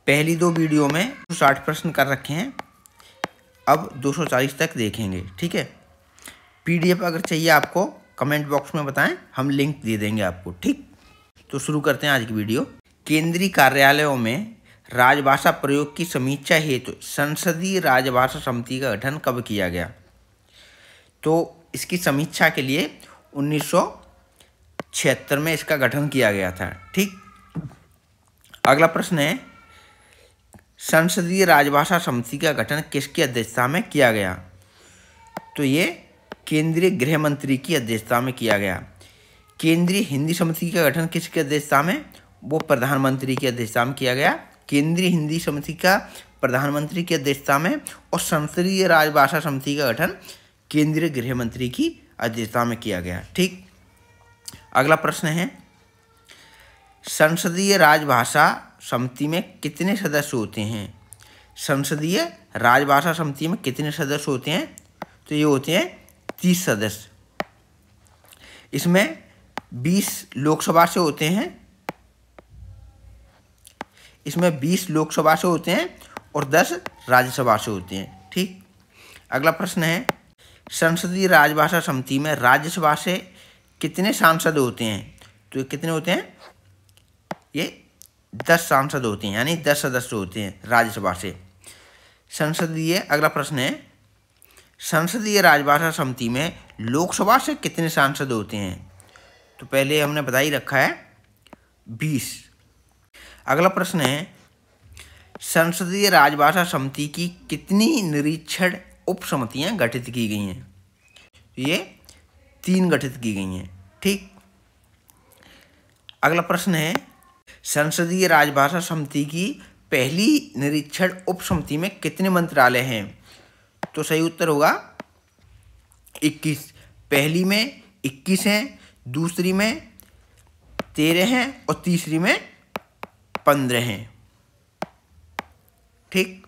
पहली दो वीडियो में 60 प्रश्न कर रखे हैं, अब 240 तक देखेंगे। ठीक है, PDF अगर चाहिए आपको कमेंट बॉक्स में बताएं, हम लिंक दे देंगे आपको। ठीक, तो शुरू करते हैं आज की वीडियो। केंद्रीय कार्यालयों में राजभाषा प्रयोग की समीक्षा हेतु संसदीय राजभाषा समिति का गठन कब किया गया? तो इसकी समीक्षा के लिए 1976 में इसका गठन किया गया था। ठीक, अगला प्रश्न है, संसदीय राजभाषा समिति का गठन किसकी अध्यक्षता में किया गया? तो ये केंद्रीय गृह मंत्री की अध्यक्षता में किया गया। केंद्रीय हिंदी समिति का गठन किसकी अध्यक्षता में? वो प्रधानमंत्री की अध्यक्षता में किया गया। केंद्रीय हिंदी समिति का प्रधानमंत्री की अध्यक्षता में, और संसदीय राजभाषा समिति का गठन केंद्रीय गृह मंत्री की अध्यक्षता में किया गया। ठीक, अगला प्रश्न है, संसदीय राजभाषा समिति में कितने सदस्य होते हैं? संसदीय राजभाषा समिति में कितने सदस्य होते हैं? तो ये होते हैं 30 सदस्य। इसमें 20 लोकसभा से होते हैं, इसमें 20 लोकसभा से होते हैं और 10 राज्यसभा से होते हैं। ठीक, अगला प्रश्न है, संसदीय राजभाषा समिति में राज्यसभा से कितने सांसद होते हैं? तो ये कितने होते हैं? ये 10 सांसद होते हैं, यानी 10 सदस्य होते हैं राज्यसभा से। अगला प्रश्न है, संसदीय राजभाषा समिति में लोकसभा से कितने सांसद होते हैं? तो पहले हमने बता ही रखा है 20। अगला प्रश्न है, संसदीय राजभाषा समिति की कितनी निरीक्षण उप समितियां गठित की गई हैं? ये 3 गठित की गई हैं। ठीक, अगला प्रश्न है, संसदीय राजभाषा समिति की पहली निरीक्षण उप समिति में कितने मंत्रालय हैं? तो सही उत्तर होगा 21। पहली में 21 हैं, दूसरी में 13 हैं और तीसरी में 15 हैं। ठीक,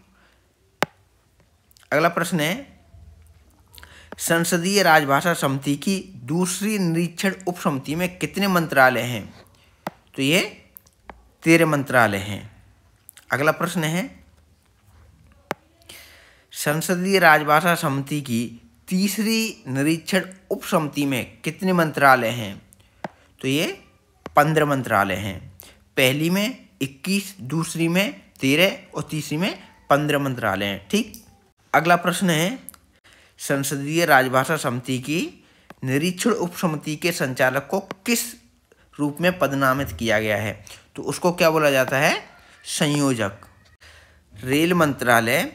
अगला प्रश्न है, संसदीय राजभाषा समिति की दूसरी निरीक्षण उप समिति में कितने मंत्रालय हैं? तो ये 13 मंत्रालय हैं। अगला प्रश्न है, संसदीय राजभाषा समिति की तीसरी निरीक्षण उप समिति में कितने मंत्रालय हैं? तो ये 15 मंत्रालय हैं। पहली में 21, दूसरी में 13 और तीसरी में 15 मंत्रालय हैं। ठीक, अगला प्रश्न है, संसदीय राजभाषा समिति की निरीक्षण उप समिति के संचालक को किस रूप में पदनामित किया गया है? तो उसको क्या बोला जाता है? संयोजक। रेल मंत्रालय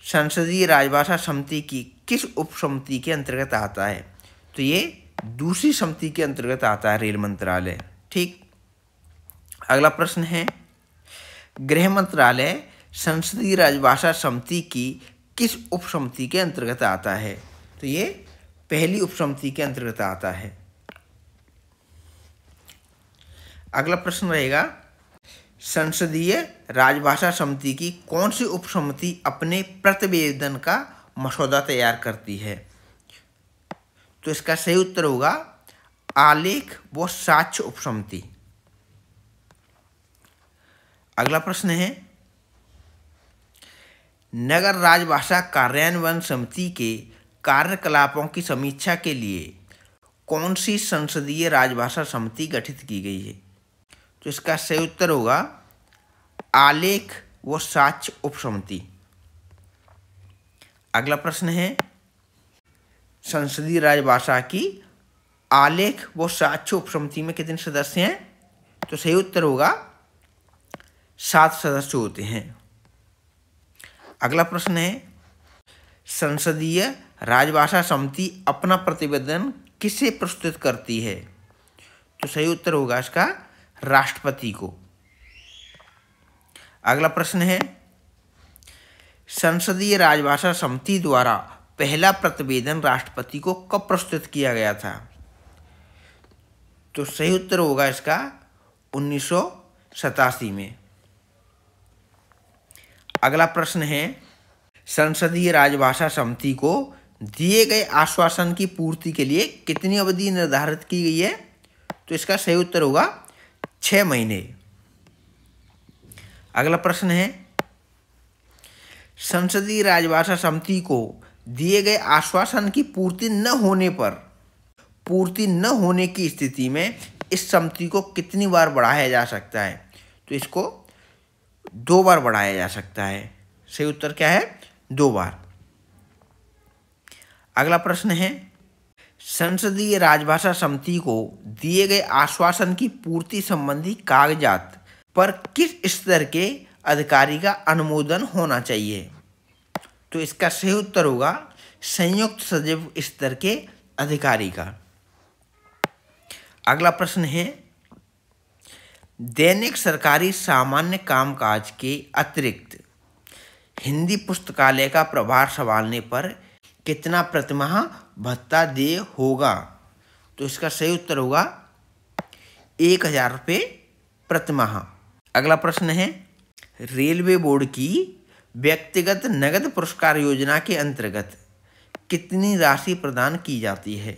संसदीय राजभाषा समिति की किस उप समिति के अंतर्गत आता है? तो ये दूसरी समिति के अंतर्गत आता है रेल मंत्रालय। ठीक, अगला प्रश्न है, गृह मंत्रालय संसदीय राजभाषा समिति की किस उप समिति के अंतर्गत आता है? तो ये पहली उप समिति के अंतर्गत आता है। अगला प्रश्न रहेगा, संसदीय राजभाषा समिति की कौन सी उप समिति अपने प्रतिवेदन का मसौदा तैयार करती है? तो इसका सही उत्तर होगा आलेख व साक्ष्य उप समिति। अगला प्रश्न है, नगर राजभाषा कार्यान्वयन समिति के कार्यकलापों की समीक्षा के लिए कौन सी संसदीय राजभाषा समिति गठित की गई है? तो इसका सही उत्तर होगा आलेख व साक्ष्य उप समिति। अगला प्रश्न है, संसदीय राजभाषा की आलेख व साक्ष्य उप समिति में कितने सदस्य हैं? तो सही उत्तर होगा 7 सदस्य होते हैं। अगला प्रश्न है, संसदीय राजभाषा समिति अपना प्रतिवेदन किसे प्रस्तुत करती है? तो सही उत्तर होगा इसका राष्ट्रपति को। अगला प्रश्न है, संसदीय राजभाषा समिति द्वारा पहला प्रतिवेदन राष्ट्रपति को कब प्रस्तुत किया गया था? तो सही उत्तर होगा इसका 1987 में। अगला प्रश्न है, संसदीय राजभाषा समिति को दिए गए आश्वासन की पूर्ति के लिए कितनी अवधि निर्धारित की गई है? तो इसका सही उत्तर होगा 6 महीने। अगला प्रश्न है, संसदीय राजभाषा समिति को दिए गए आश्वासन की पूर्ति न होने की स्थिति में इस समिति को कितनी बार बढ़ाया जा सकता है? तो इसको 2 बार बढ़ाया जा सकता है। सही उत्तर क्या है? 2 बार। अगला प्रश्न है, संसदीय राजभाषा समिति को दिए गए आश्वासन की पूर्ति संबंधी कागजात पर किस स्तर के अधिकारी का अनुमोदन होना चाहिए? तो इसका सही उत्तर होगा संयुक्त सचिव स्तर के अधिकारी का। अगला प्रश्न है, दैनिक सरकारी सामान्य कामकाज के अतिरिक्त हिंदी पुस्तकालय का प्रभार संभालने पर कितना प्रतिमाह भत्ता देय होगा? तो इसका सही उत्तर होगा 1000 रुपये प्रतिमाह। अगला प्रश्न है, रेलवे बोर्ड की व्यक्तिगत नगद पुरस्कार योजना के अंतर्गत कितनी राशि प्रदान की जाती है?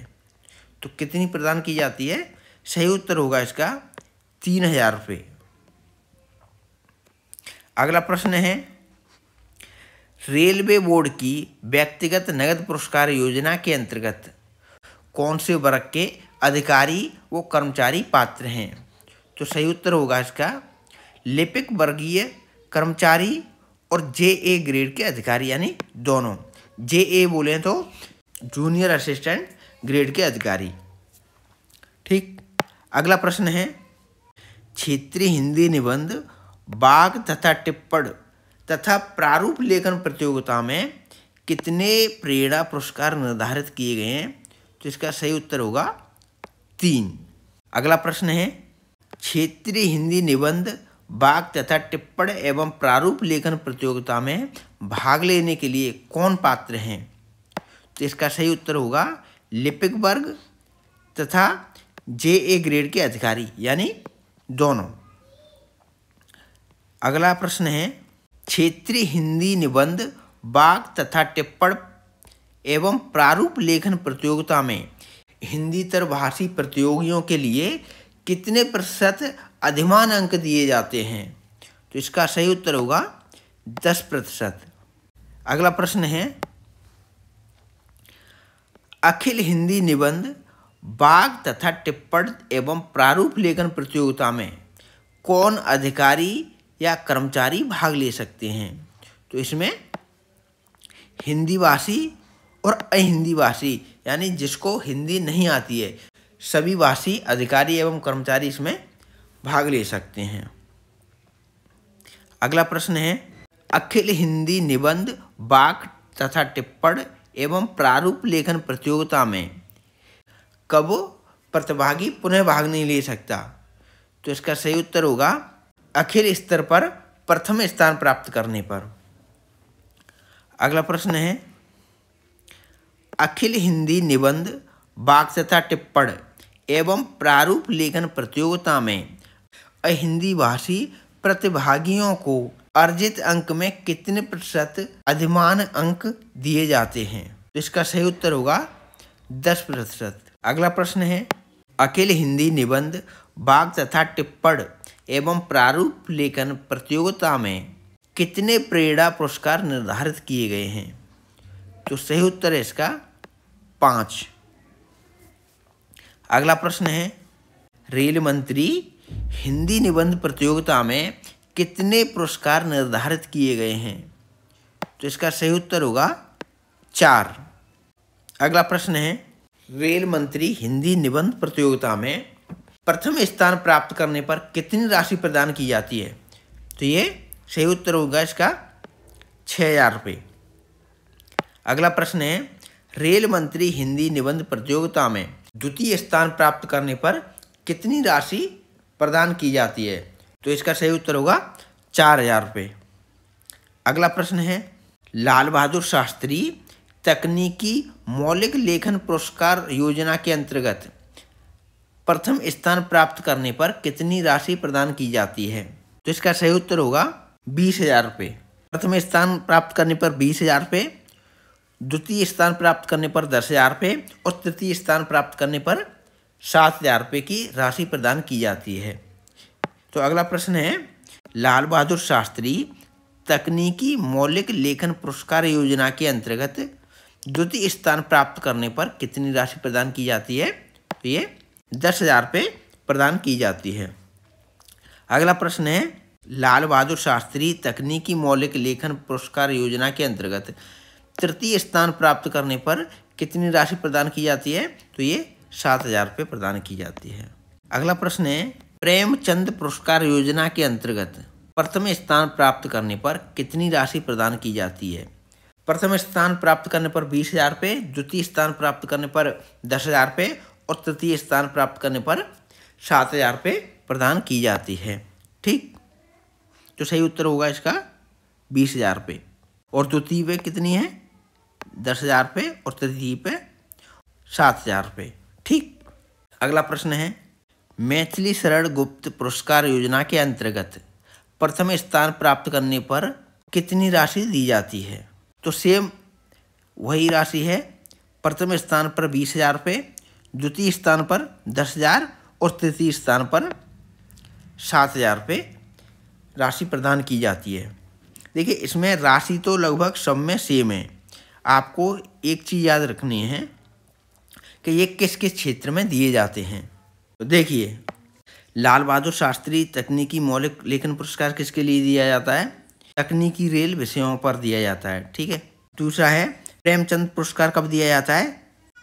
तो कितनी प्रदान की जाती है? सही उत्तर होगा इसका 3000 रुपये। अगला प्रश्न है, रेलवे बोर्ड की व्यक्तिगत नगद पुरस्कार योजना के अंतर्गत कौन से वर्ग के अधिकारी व कर्मचारी पात्र हैं? तो सही उत्तर होगा इसका लिपिक वर्गीय कर्मचारी और JA ग्रेड के अधिकारी, यानी दोनों। JA बोले तो जूनियर असिस्टेंट ग्रेड के अधिकारी। ठीक। अगला प्रश्न है, क्षेत्रीय हिंदी निबंध, वाक्य तथा टिप्पण तथा प्रारूप लेखन प्रतियोगिता में कितने प्रेरणा पुरस्कार निर्धारित किए गए हैं? तो इसका सही उत्तर होगा 3। अगला प्रश्न है, क्षेत्रीय हिंदी निबंध, वाक्य तथा टिप्पण एवं प्रारूप लेखन प्रतियोगिता में भाग लेने के लिए कौन पात्र हैं? तो इसका सही उत्तर होगा लिपिक वर्ग तथा JA ग्रेड के अधिकारी, यानी दोनों। अगला प्रश्न है, क्षेत्रीय हिंदी निबंध, वाक्य तथा टिप्पण एवं प्रारूप लेखन प्रतियोगिता में हिंदीतर भाषी प्रतियोगियों के लिए कितने प्रतिशत अधिमान अंक दिए जाते हैं? तो इसका सही उत्तर होगा 10%। अगला प्रश्न है, अखिल हिंदी निबंध, वाक्य तथा टिप्पण एवं प्रारूप लेखन प्रतियोगिता में कौन अधिकारी या कर्मचारी भाग ले सकते हैं? तो इसमें हिंदी भाषी और अहिंदी भाषी, यानी जिसको हिंदी नहीं आती है, सभी भाषी अधिकारी एवं कर्मचारी इसमें भाग ले सकते हैं। अगला प्रश्न है, अखिल हिंदी निबंध, वाक्य तथा टिप्पण एवं प्रारूप लेखन प्रतियोगिता में कब प्रतिभागी पुनः भाग नहीं ले सकता? तो इसका सही उत्तर होगा अखिल स्तर पर प्रथम स्थान प्राप्त करने पर। अगला प्रश्न है, अखिल हिंदी निबंध, वाक्य तथा टिप्पण एवं प्रारूप लेखन प्रतियोगिता में अहिंदी भाषी प्रतिभागियों को अर्जित अंक में कितने प्रतिशत अधिमान अंक दिए जाते हैं? तो इसका सही उत्तर होगा 10%। अगला प्रश्न है, अखिल हिंदी निबंध, वाक्य तथा टिप्पण एवं प्रारूप लेखन प्रतियोगिता में कितने प्रेरणा पुरस्कार निर्धारित किए गए हैं? तो सही उत्तर है इसका 5। अगला प्रश्न है, रेल मंत्री हिंदी निबंध प्रतियोगिता में कितने पुरस्कार निर्धारित किए गए हैं? तो इसका सही उत्तर होगा 4। अगला प्रश्न है, रेल मंत्री हिंदी निबंध प्रतियोगिता में प्रथम स्थान प्राप्त करने पर कितनी राशि प्रदान की जाती है? तो ये सही उत्तर होगा इसका 6000 रुपये। अगला प्रश्न है, रेल मंत्री हिंदी निबंध प्रतियोगिता में द्वितीय स्थान प्राप्त करने पर कितनी राशि प्रदान की जाती है? तो इसका सही उत्तर होगा 4000 रुपये। अगला प्रश्न है, लाल बहादुर शास्त्री तकनीकी मौलिक लेखन पुरस्कार योजना के अंतर्गत प्रथम स्थान प्राप्त करने पर कितनी राशि प्रदान की जाती है? तो इसका सही उत्तर होगा 20000 रुपये। प्रथम स्थान प्राप्त करने पर 20000 रुपये, द्वितीय स्थान प्राप्त करने पर 10000 रुपये और तृतीय स्थान प्राप्त करने पर 7000 रुपये की राशि प्रदान की जाती है। तो अगला प्रश्न है, लाल बहादुर शास्त्री तकनीकी मौलिक लेखन पुरस्कार योजना के अंतर्गत द्वितीय स्थान प्राप्त करने पर कितनी राशि प्रदान की जाती है? तो ये 10,000 रुपये प्रदान की जाती है। अगला प्रश्न है, लाल बहादुर शास्त्री तकनीकी मौलिक लेखन पुरस्कार योजना के अंतर्गत तृतीय स्थान प्राप्त करने पर कितनी राशि प्रदान की जाती है? तो ये 7,000 रुपये प्रदान की जाती है। अगला प्रश्न है, प्रेमचंद पुरस्कार योजना के अंतर्गत प्रथम स्थान प्राप्त करने पर कितनी राशि प्रदान की जाती है? प्रथम स्थान प्राप्त करने पर 20,000 रुपये, द्वितीय स्थान प्राप्त करने पर 10,000 रुपये और तृतीय स्थान प्राप्त करने पर 7,000 रुपये प्रदान की जाती है। ठीक, तो सही उत्तर होगा इसका 20,000 रुपये। और द्वितीय पे कितनी है? 10,000 रुपये और तृतीय पे 7,000 रुपये। ठीक, अगला प्रश्न है, मैथिली शरण गुप्त पुरस्कार योजना के अंतर्गत प्रथम स्थान प्राप्त करने पर कितनी राशि दी जाती है? तो सेम वही राशि है, प्रथम स्थान पर 20,000 रुपये, द्वितीय स्थान पर 10,000 और तृतीय स्थान पर 7,000 रुपये राशि प्रदान की जाती है। देखिए, इसमें राशि तो लगभग सब में सेम है। आपको एक चीज़ याद रखनी है कि ये किस किस क्षेत्र में दिए जाते हैं। तो देखिए, लाल बहादुर शास्त्री तकनीकी मौलिक लेखन पुरस्कार किसके लिए दिया जाता है? तकनीकी रेल विषयों पर दिया जाता है। ठीक है। दूसरा है, प्रेमचंद पुरस्कार कब दिया जाता है?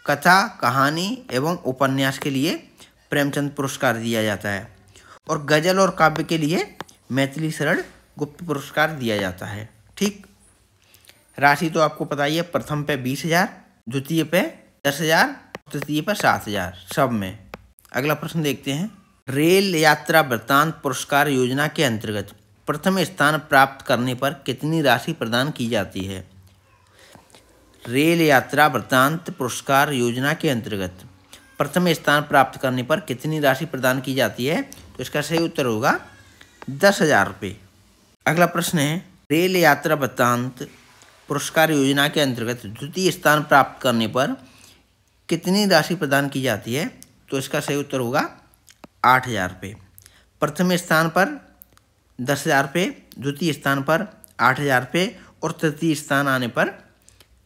कथा, कहानी एवं उपन्यास के लिए प्रेमचंद पुरस्कार दिया जाता है। और गजल और काव्य के लिए मैथिली शरण गुप्त पुरस्कार दिया जाता है। ठीक, राशि तो आपको पता ही है, प्रथम पे 20,000, द्वितीय पे 10,000, तृतीय पे 7,000 सब में। अगला प्रश्न देखते हैं, रेल यात्रा वृत्तांत पुरस्कार योजना के अंतर्गत प्रथम स्थान प्राप्त करने पर कितनी राशि प्रदान की जाती है? रेल यात्रा वृत्तांत पुरस्कार योजना के अंतर्गत प्रथम स्थान प्राप्त करने पर कितनी राशि प्रदान की जाती है? तो इसका सही उत्तर होगा 10,000 रुपये। अगला प्रश्न है, रेल यात्रा वृत्तांत पुरस्कार योजना के अंतर्गत द्वितीय स्थान प्राप्त करने पर कितनी राशि प्रदान की जाती है? तो इसका सही उत्तर होगा 8,000 रुपये। प्रथम स्थान पर 10,000 रुपये, द्वितीय स्थान पर 8,000 रुपये और तृतीय स्थान आने पर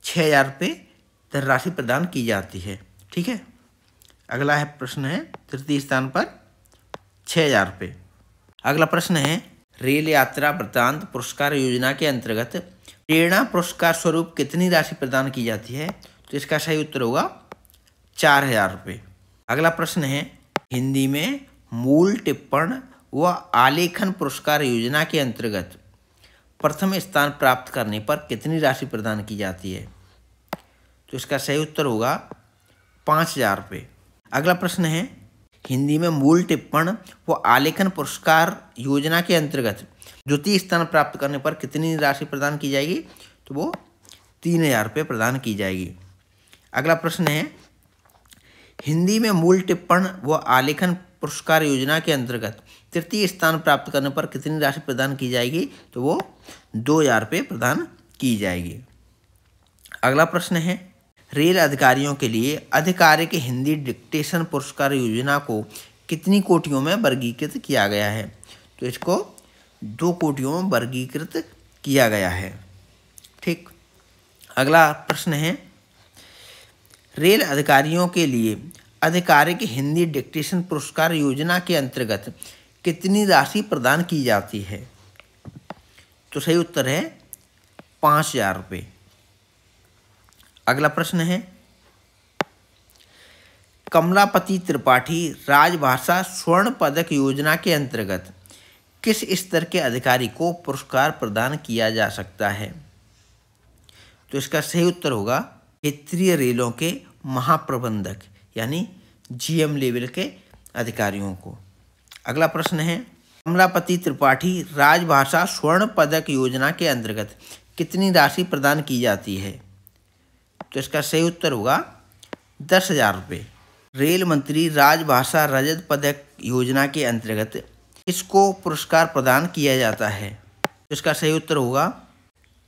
6,000 रुपये धनराशि प्रदान की जाती है। ठीक है। अगला है प्रश्न है, तृतीय स्थान पर 6,000 रुपये। अगला प्रश्न है, रेल यात्रा वृत्तांत पुरस्कार योजना के अंतर्गत प्रेरणा पुरस्कार स्वरूप कितनी राशि प्रदान की जाती है? तो इसका सही उत्तर होगा 4,000 रुपये। अगला प्रश्न है, हिंदी में मूल टिप्पण व आलेखन पुरस्कार योजना के अंतर्गत प्रथम स्थान प्राप्त करने पर कितनी राशि प्रदान की जाती है? तो इसका सही उत्तर होगा 5,000 रुपये। अगला प्रश्न है, हिंदी में मूल टिप्पण व आलेखन पुरस्कार योजना के अंतर्गत द्वितीय स्थान प्राप्त करने पर कितनी राशि प्रदान की जाएगी? तो वो 3,000 रुपये प्रदान की जाएगी। अगला प्रश्न है, हिंदी में मूल टिप्पण व आलेखन पुरस्कार योजना के अंतर्गत तृतीय स्थान प्राप्त करने पर कितनी राशि प्रदान की जाएगी? तो वो 2,000 रुपये प्रदान की जाएगी। अगला प्रश्न है, रेल अधिकारियों के लिए आधिकारिक हिंदी डिक्टेशन पुरस्कार योजना को कितनी कोटियों में वर्गीकृत किया गया है? तो इसको 2 कोटियों में वर्गीकृत किया गया है। ठीक। अगला प्रश्न है, रेल अधिकारियों के लिए आधिकारिक हिंदी डिक्टेशन पुरस्कार योजना के अंतर्गत कितनी राशि प्रदान की जाती है? तो सही उत्तर है 5,000 रुपये। अगला प्रश्न है, कमलापति त्रिपाठी राजभाषा स्वर्ण पदक योजना के अंतर्गत किस स्तर के अधिकारी को पुरस्कार प्रदान किया जा सकता है? तो इसका सही उत्तर होगा क्षेत्रीय रेलों के महाप्रबंधक यानी जीएम लेवल के अधिकारियों को। अगला प्रश्न है, कमलापति त्रिपाठी राजभाषा स्वर्ण पदक योजना के अंतर्गत कितनी राशि प्रदान की जाती है? तो इसका सही उत्तर होगा 10,000 रुपये। रेल मंत्री राजभाषा रजत पदक योजना के अंतर्गत किसको पुरस्कार प्रदान किया जाता है? तो इसका सही उत्तर होगा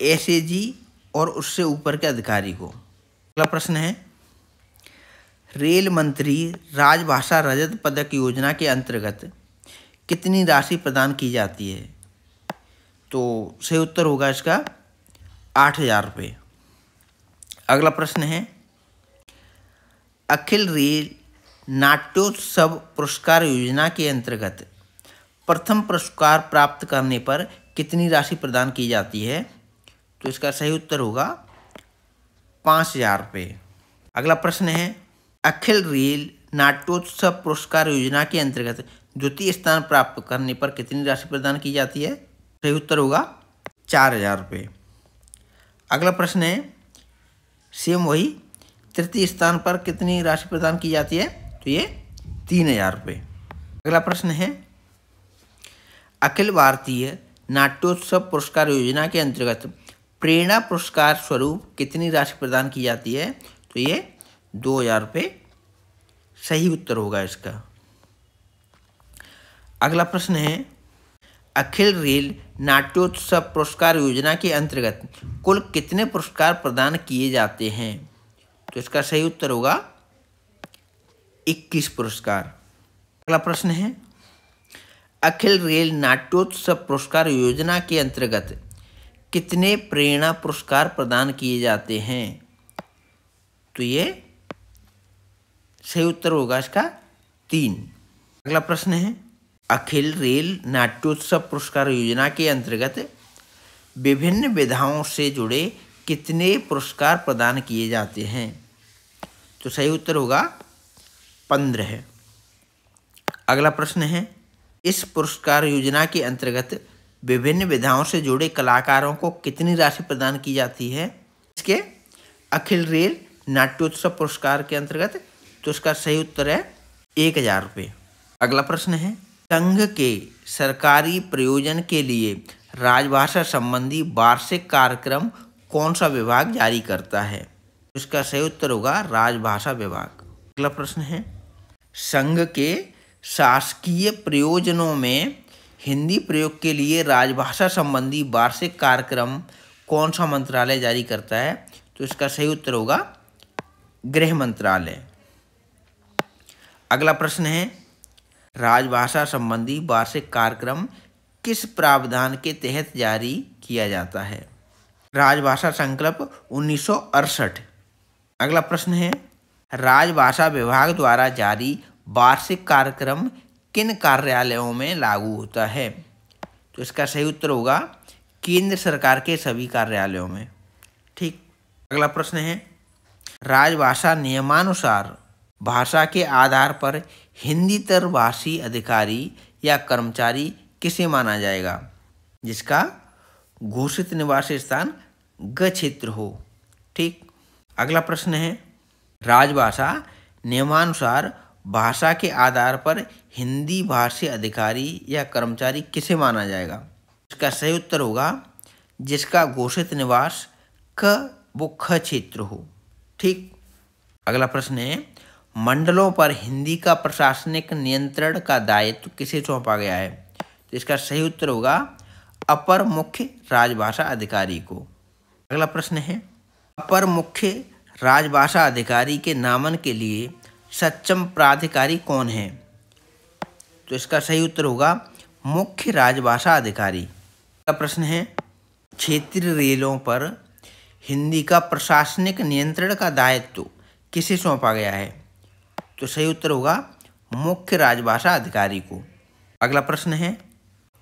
एसएजी और उससे ऊपर के अधिकारी को। अगला प्रश्न है, रेल मंत्री राजभाषा रजत पदक योजना के अंतर्गत कितनी राशि प्रदान की जाती है? तो सही उत्तर होगा इसका 8,000 रुपये। अगला प्रश्न है, अखिल रेल नाट्योत्सव पुरस्कार योजना के अंतर्गत प्रथम पुरस्कार प्राप्त करने पर कितनी राशि प्रदान की जाती है? तो इसका सही उत्तर होगा 5,000 रुपये। अगला प्रश्न है, अखिल रेल नाट्योत्सव पुरस्कार योजना के अंतर्गत द्वितीय स्थान प्राप्त करने पर कितनी राशि प्रदान की जाती है? सही उत्तर होगा 4,000 रुपये। अगला प्रश्न है, सेम वही, तृतीय स्थान पर कितनी राशि प्रदान की जाती है? तो ये 3,000 रुपये। अगला प्रश्न है, अखिल भारतीय नाट्योत्सव पुरस्कार योजना के अंतर्गत प्रेरणा पुरस्कार स्वरूप कितनी राशि प्रदान की जाती है? तो ये 2,000 रुपये सही उत्तर होगा इसका। अगला प्रश्न है, अखिल रेल नाट्योत्सव पुरस्कार योजना के अंतर्गत कुल कितने पुरस्कार प्रदान किए जाते हैं? तो इसका सही उत्तर होगा 21 पुरस्कार। अगला प्रश्न है, अखिल रेल नाट्योत्सव पुरस्कार योजना के अंतर्गत कितने प्रेरणा पुरस्कार प्रदान किए जाते हैं? तो ये सही उत्तर होगा इसका 3। अगला प्रश्न है, अखिल रेल नाट्योत्सव पुरस्कार योजना के अंतर्गत विभिन्न विधाओं से जुड़े कितने पुरस्कार प्रदान किए जाते हैं? तो सही उत्तर होगा 15। अगला प्रश्न है, इस पुरस्कार योजना के अंतर्गत विभिन्न विधाओं से जुड़े कलाकारों को कितनी राशि प्रदान की जाती है इसके अखिल रेल नाट्योत्सव पुरस्कार के अंतर्गत? तो इसका सही उत्तर है 1,000 रुपये। अगला प्रश्न है, संघ के सरकारी प्रयोजन के लिए राजभाषा संबंधी वार्षिक कार्यक्रम कौन सा विभाग जारी करता है? इसका सही उत्तर होगा राजभाषा विभाग। अगला प्रश्न है, संघ के शासकीय प्रयोजनों में हिंदी प्रयोग के लिए राजभाषा संबंधी वार्षिक कार्यक्रम कौन सा मंत्रालय जारी करता है? तो इसका सही उत्तर होगा गृह मंत्रालय। अगला प्रश्न है, राजभाषा संबंधी वार्षिक कार्यक्रम किस प्रावधान के तहत जारी किया जाता है? राजभाषा संकल्प 1968। अगला प्रश्न है, राजभाषा विभाग द्वारा जारी वार्षिक कार्यक्रम किन कार्यालयों में लागू होता है? तो इसका सही उत्तर होगा केंद्र सरकार के सभी कार्यालयों में। ठीक। अगला प्रश्न है, राजभाषा नियमानुसार भाषा के आधार पर हिंदीतर भाषी अधिकारी या कर्मचारी किसे माना जाएगा जिसका घोषित निवास स्थान ग क्षेत्र हो? ठीक। अगला प्रश्न है, राजभाषा नियमानुसार भाषा के आधार पर हिंदी भाषी अधिकारी या कर्मचारी किसे माना जाएगा? इसका सही उत्तर होगा जिसका घोषित निवास वो ख क्षेत्र हो। ठीक। अगला प्रश्न है, मंडलों पर हिंदी का प्रशासनिक नियंत्रण का दायित्व किसे सौंपा गया है? तो इसका सही उत्तर होगा अपर मुख्य राजभाषा अधिकारी को। अगला प्रश्न है, अपर मुख्य राजभाषा अधिकारी के नामन के लिए सक्षम प्राधिकारी कौन है? तो इसका सही उत्तर होगा मुख्य राजभाषा अधिकारी। अगला प्रश्न है, क्षेत्रीय रेलों पर हिंदी का प्रशासनिक नियंत्रण का दायित्व किसे सौंपा गया है? तो सही उत्तर होगा मुख्य राजभाषा अधिकारी को। अगला प्रश्न है,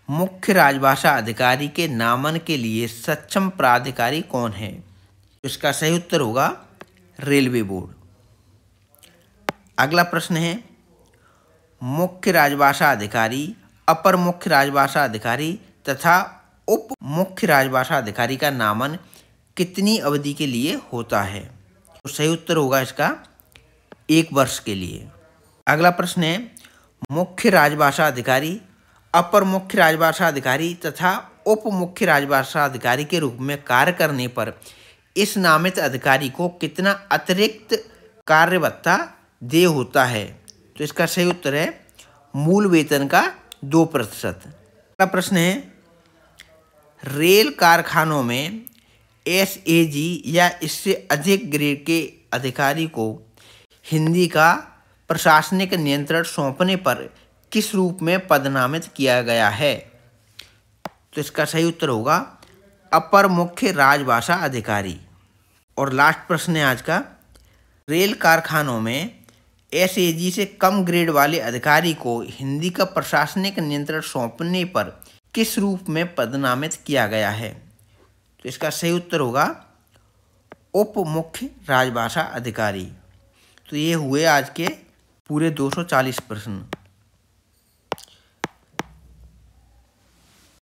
मुख्य राजभाषा अधिकारी के नामन के लिए सक्षम प्राधिकारी कौन है? तो इसका सही उत्तर होगा रेलवे बोर्ड। अगला प्रश्न है, मुख्य राजभाषा अधिकारी, अपर मुख्य राजभाषा अधिकारी तथा उप मुख्य राजभाषा अधिकारी का नामन कितनी अवधि के लिए होता है? तो सही उत्तर होगा इसका 1 वर्ष के लिए। अगला प्रश्न है, मुख्य राजभाषा अधिकारी, अपर मुख्य राजभाषा अधिकारी तथा उप मुख्य राजभाषा अधिकारी के रूप में कार्य करने पर इस नामित अधिकारी को कितना अतिरिक्त कार्य भत्ता देय होता है? तो इसका सही उत्तर है मूल वेतन का 2%। अगला प्रश्न है, रेल कारखानों में SAG या इससे अधिक ग्रेड के अधिकारी को हिंदी का प्रशासनिक नियंत्रण सौंपने पर किस रूप में पदनामित किया गया है? तो इसका सही उत्तर होगा अपर मुख्य राजभाषा अधिकारी। और लास्ट प्रश्न है आज का, रेल कारखानों में एसएजी से कम ग्रेड वाले अधिकारी को हिंदी का प्रशासनिक नियंत्रण सौंपने पर किस रूप में पदनामित किया गया है? तो इसका सही उत्तर होगा उप मुख्य राजभाषा अधिकारी। तो ये हुए आज के पूरे 240 प्रश्न।